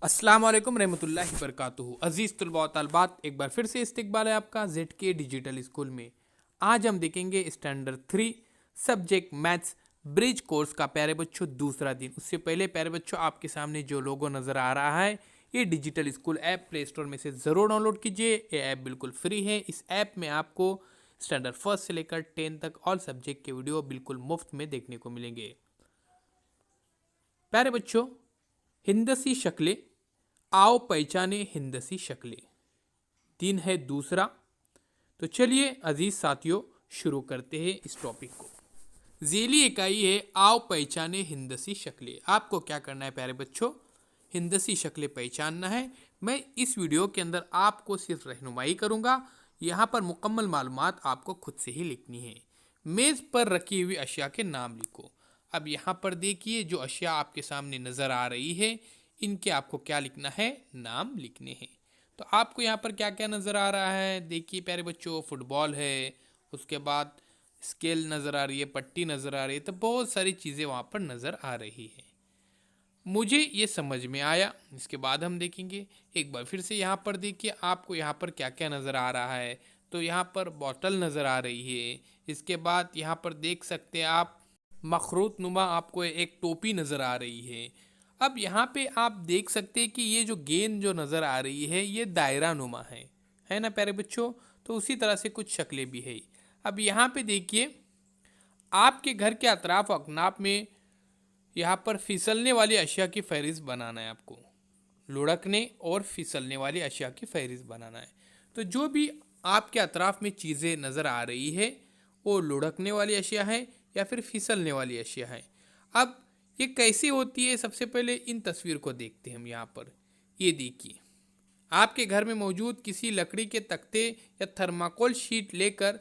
अस्सलाम वालेकुम रहमतुल्लाहि बरकातुहू। अजीज़ तुलबा व तालिबात, एक बार फिर से इस्तकबाल है आपका ZK डिजिटल स्कूल में। आज हम देखेंगे standard 3 subject maths bridge course का प्यारे बच्चों दूसरा दिन। उससे पहले प्यारे बच्चों, आपके सामने जो लोगो नज़र आ रहा है, ये digital school app play store में से ज़रूर डाउनलोड कीजिए। ये ऐप बिल्कुल फ्री है। इस ऐप में आपको स्टैंडर्ड 1 से लेकर 10 तक ऑल सब्जेक्ट के वीडियो बिल्कुल मुफ्त में देखने को मिलेंगे। प्यारे बच्चों, हिंदसी शक्लें, आओ पहचाने हिंदसी शक्लें, दिन है दूसरा। तो चलिए अजीज साथियों, शुरू करते हैं इस टॉपिक को। झेली इकाई है आओ पहचाने हिंदसी शक्लें। आपको क्या करना है प्यारे बच्चों? हिंदसी शक्लें पहचानना है। मैं इस वीडियो के अंदर आपको सिर्फ रहनुमाई करूंगा। यहाँ पर मुकम्मल मालूमात आपको खुद से ही लिखनी है। मेज़ पर रखी हुई अशिया के नाम लिखो। अब यहाँ पर देखिए, जो अशिया आपके सामने नज़र आ रही है, इनके आपको क्या लिखना है? नाम लिखने हैं। तो आपको यहाँ पर क्या क्या नज़र आ रहा है? देखिए प्यारे बच्चों, फुटबॉल है, उसके बाद स्केल नज़र आ रही है, पट्टी नज़र आ रही है, तो बहुत सारी चीज़ें वहाँ पर नज़र आ रही है। मुझे ये समझ में आया। इसके बाद हम देखेंगे एक बार फिर से। यहाँ पर देखिए, आपको यहाँ पर क्या क्या नज़र आ रहा है। तो यहाँ पर बोतल नज़र आ रही है। इसके बाद यहाँ पर देख सकते हैं आप, मखरूत नुमा आपको एक टोपी नज़र आ रही है। अब यहाँ पे आप देख सकते हैं कि ये जो गेंद जो नज़र आ रही है, ये दायरा नुमा है ना प्यारे बच्चों? तो उसी तरह से कुछ शक्लें भी है। अब यहाँ पे देखिए, आपके घर के अतराफ अकनाफ में यहाँ पर फिसलने वाली अशिया की फहरिस्त बनाना है आपको। लुढ़कने और फिसलने वाली अशिया की फहरिस्त बनाना है। तो जो भी आपके अतराफ में चीज़ें नज़र आ रही है, वो लुढ़कने वाली अशिया है या फिर फिसलने वाली अशिया है। अब ये कैसी होती है? सबसे पहले इन तस्वीर को देखते हैं हम। यहाँ पर ये देखिए, आपके घर में मौजूद किसी लकड़ी के तख्ते या थर्माकोल शीट लेकर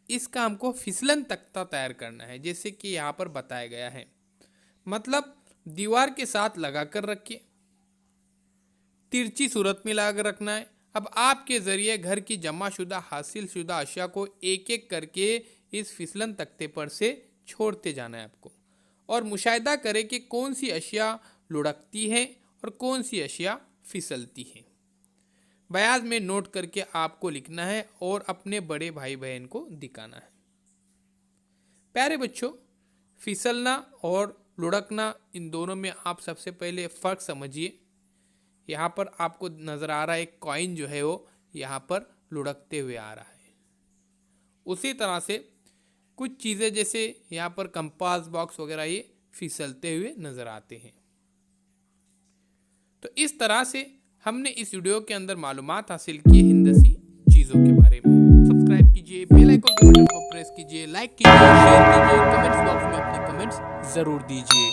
इसका हमको फिसलन तख्ता तैयार करना है, जैसे कि यहाँ पर बताया गया है। मतलब दीवार के साथ लगा कर रखिए, तिरछी सूरत में लगा कर रखना है। अब आपके ज़रिए घर की जमा शुदा हासिल शुदा अशिया को एक एक करके इस फिसलन तख्ते पर से छोड़ते जाना है आपको, और मुशाहिदा करें कि कौन सी अशिया लुढ़कती है और कौन सी अशिया फिसलती है। बयाज में नोट करके आपको लिखना है और अपने बड़े भाई बहन को दिखाना है। प्यारे बच्चों, फिसलना और लुढ़कना, इन दोनों में आप सबसे पहले फ़र्क समझिए। यहाँ पर आपको नज़र आ रहा है एक कॉइन जो है वो यहाँ पर लुढ़कते हुए आ रहा है। उसी तरह से कुछ चीज़ें जैसे यहाँ पर कंपास बॉक्स वगैरह, ये फिसलते हुए नज़र आते हैं। तो इस तरह से हमने इस वीडियो के अंदर मालूमात हासिल की हिंदसी चीज़ों के बारे में। सब्सक्राइब कीजिए, बेल आइकन के बटन को प्रेस कीजिए, लाइक कीजिए, शेयर कीजिए, कमेंट्स बॉक्स में अपने कमेंट्स ज़रूर दीजिए।